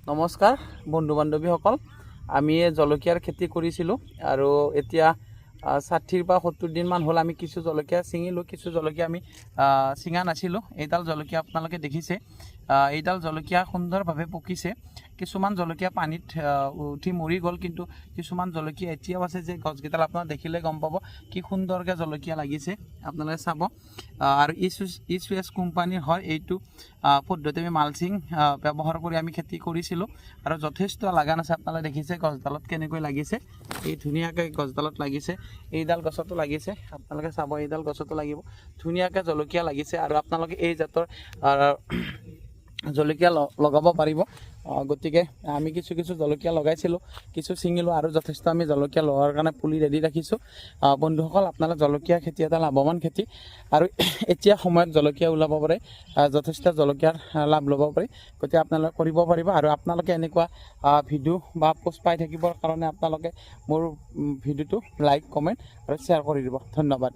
নমস্কাৰ বন্ধু বান্ধৱীসকল, আমি জলকীয়াৰ খেতি কৰিছিলোঁ আৰু এতিয়া 60 বা 70 দিনমান হ'ল আমি কিছু জলকীয়া ছিঙিলোঁ। কিছু জলকীয়া আমি ছিঙা নাছিলোঁ। এইডাল জলকীয়া আপোনালোকে দেখিছে, এইডাল জলকীয়া সুন্দৰভাৱে পকিছে। কিছুমান জলকীয়া পানীত উঠি মৰি গ'ল, কিন্তু কিছুমান জলকীয়া এতিয়াও আছে। যে গছকেইডাল আপোনালোকে দেখিলে গম পাব কি সুন্দৰকৈ জলকীয়া লাগিছে। আপোনালোকে চাব। আৰু ইছুৱেছ কোম্পানীৰ হয় এইটো পদ্ধতি। আমি মালচিং ব্যৱহাৰ কৰি আমি খেতি কৰিছিলোঁ আৰু যথেষ্ট লাগান আছে। আপোনালোকে দেখিছে গছডালত কেনেকৈ লাগিছে, এই ধুনীয়াকৈ গছডালত লাগিছে। এইডাল গছতো লাগিছে, আপোনালোকে চাব, এইডাল গছতো লাগিব। ধুনীয়াকৈ জলকীয়া লাগিছে আৰু আপোনালোকে এই জাতৰ জলকীয়া লগাব পাৰিব। গতিকে আমি কিছু জলকীয়া লগাইছিলোঁ, কিছু ছিঙিলোঁ আৰু যথেষ্ট আমি জলকীয়া লগাৰ কাৰণে পুলি ৰেডি ৰাখিছোঁ। বন্ধুসকল, আপোনালোকে জলকীয়া খেতি এটা লাভৱান খেতি আৰু এতিয়া সময়ত জলকীয়া ওলাব পাৰে, যথেষ্ট জলকীয়াৰ লাভ ল'ব পাৰে। গতিকে আপোনালোকে কৰিব পাৰিব। আৰু আপোনালোকে এনেকুৱা ভিডিঅ' বা পোষ্ট পাই থাকিবৰ কাৰণে আপোনালোকে মোৰ ভিডিঅ'টো লাইক, কমেণ্ট আৰু শ্বেয়াৰ কৰি দিব। ধন্যবাদ।